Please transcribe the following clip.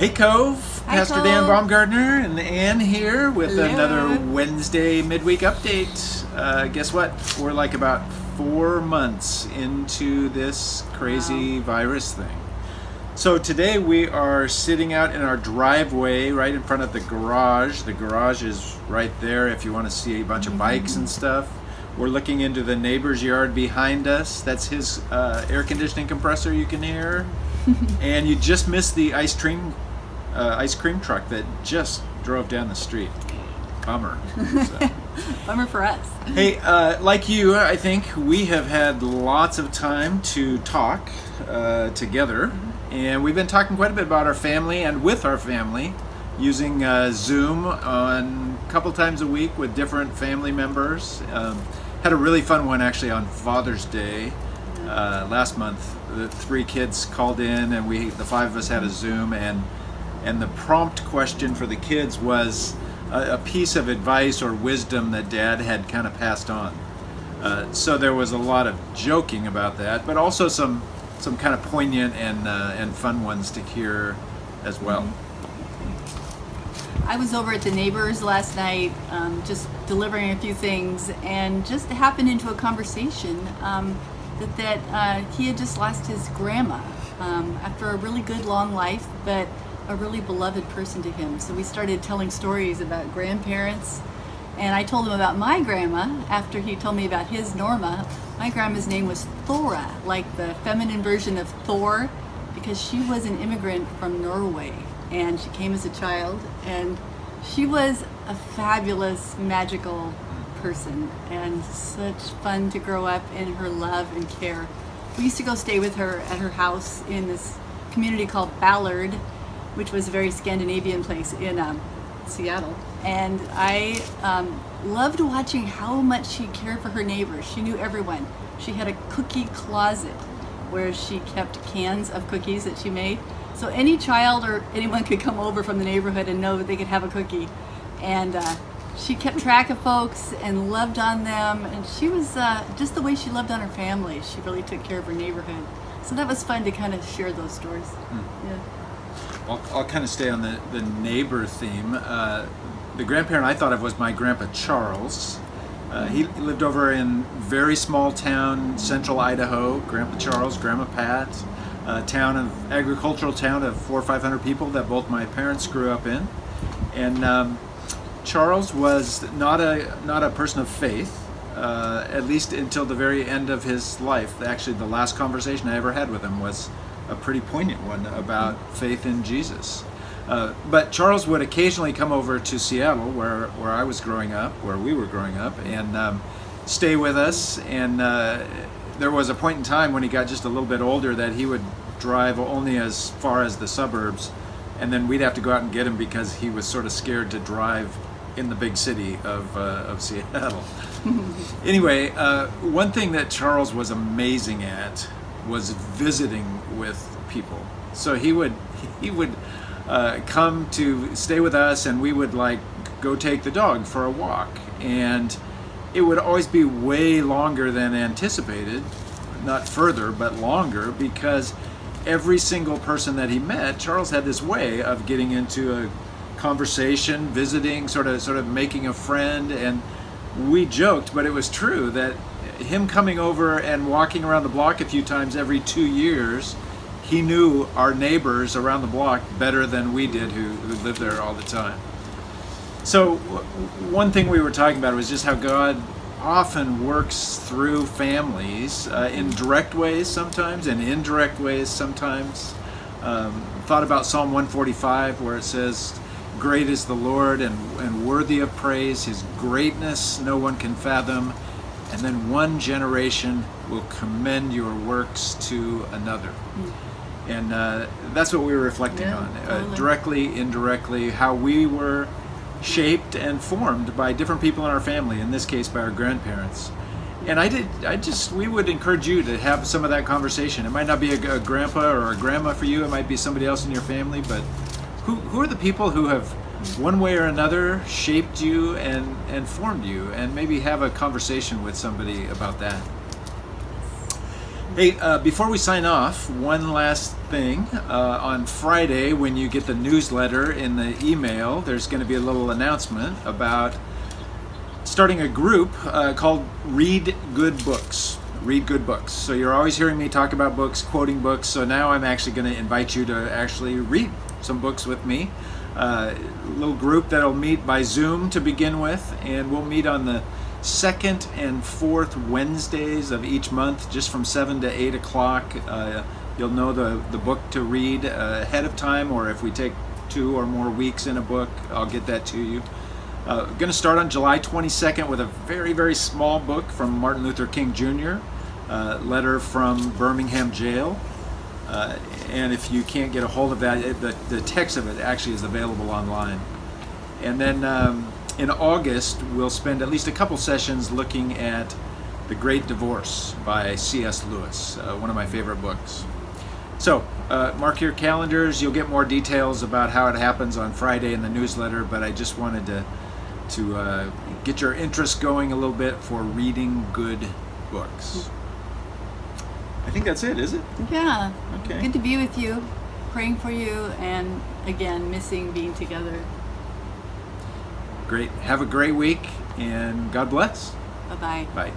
Hey Cove, Hi, Pastor Cove. Dan Baumgartner and Ann here with Hello. another Wednesday midweek update. Guess what? We're like about 4 months into this crazy virus thing. So today we are sitting out in our driveway right in front of the garage. The garage is right there if you want to see a bunch of bikes and stuff. We're looking into the neighbor's yard behind us. That's his air conditioning compressor you can hear. And you just missed the ice cream truck that just drove down the street. Bummer. So. Bummer for us. Hey, like you, I think we have had lots of time to talk together, and we've been talking quite a bit about our family and with our family, using Zoom on a couple times a week with different family members. Had a really fun one actually on Father's Day last month. The 3 kids called in, and the 5 of us had a Zoom, and the prompt question for the kids was a piece of advice or wisdom that Dad had kind of passed on. So there was a lot of joking about that, but also some kind of poignant and fun ones to hear as well. I was over at the neighbors last night, just delivering a few things, and just happened into a conversation that he had just lost his grandma after a really good long life, but a really beloved person to him. So we started telling stories about grandparents, and I told him about my grandma after he told me about his Norma. My grandma's name was Thora, like the feminine version of Thor, because she was an immigrant from Norway, and she came as a child, and she was a fabulous, magical person, and such fun to grow up in her love and care. We used to go stay with her at her house in this community called Ballard, which was a very Scandinavian place in Seattle. And I loved watching how much she cared for her neighbors. She knew everyone. She had a cookie closet where she kept cans of cookies that she made. So any child or anyone could come over from the neighborhood and know that they could have a cookie. And she kept track of folks and loved on them. And she was just the way she loved on her family. She really took care of her neighborhood. So that was fun to kind of share those stories. Yeah. I'll kind of stay on the neighbor theme. The grandparent I thought of was my grandpa Charles. He lived over in very small town, central Idaho. Grandpa Charles, Grandma Pat, agricultural town of 400 or 500 people that both my parents grew up in. And Charles was not a person of faith, at least until the very end of his life. Actually, the last conversation I ever had with him was a pretty poignant one about faith in Jesus. But Charles would occasionally come over to Seattle, where I was growing up, where we were growing up, and stay with us. And there was a point in time when he got just a little bit older that he would drive only as far as the suburbs, and then we'd have to go out and get him because he was sort of scared to drive in the big city of Seattle. Anyway, one thing that Charles was amazing at was visiting with people. So he would come to stay with us, and we would like go take the dog for a walk, and it would always be way longer than anticipated, not further but longer, because every single person that he met, Charles had this way of getting into a conversation, visiting, sort of making a friend. And we joked, but it was true, that him coming over and walking around the block a few times every 2 years, he knew our neighbors around the block better than we did who lived there all the time. So one thing we were talking about was just how God often works through families in direct ways sometimes and indirect ways sometimes. Thought about Psalm 145, where it says, "Great is the Lord and worthy of praise. His greatness no one can fathom. And then one generation will commend your works to another." And that's what we were reflecting on, totally. directly, indirectly, how we were shaped and formed by different people in our family, in this case by our grandparents. And we would encourage you to have some of that conversation. It might not be a grandpa or a grandma for you, it might be somebody else in your family, but who are the people who have one way or another shaped you and formed you, and maybe have a conversation with somebody about that. Hey, before we sign off, one last thing. On Friday, when you get the newsletter in the email, there's going to be a little announcement about starting a group called Read Good Books. Read Good Books. So you're always hearing me talk about books, quoting books, so now I'm actually going to invite you to actually read some books with me. A little group that'll meet by Zoom to begin with, and we'll meet on the second and fourth Wednesdays of each month, just from 7 to 8 o'clock. You'll know the book to read ahead of time, or if we take 2 or more weeks in a book, I'll get that to you. Going to start on July 22nd with a very, very small book from Martin Luther King Jr., letter from Birmingham jail. And if you can't get a hold of that, the text of it actually is available online. And then in August, we'll spend at least a couple sessions looking at The Great Divorce by C.S. Lewis, one of my favorite books. So mark your calendars. You'll get more details about how it happens on Friday in the newsletter, but I just wanted to get your interest going a little bit for reading good books. I think that's it, is it? Yeah. Okay. Good to be with you, praying for you, and again, missing being together. Great. Have a great week, and God bless. Bye-bye. Bye.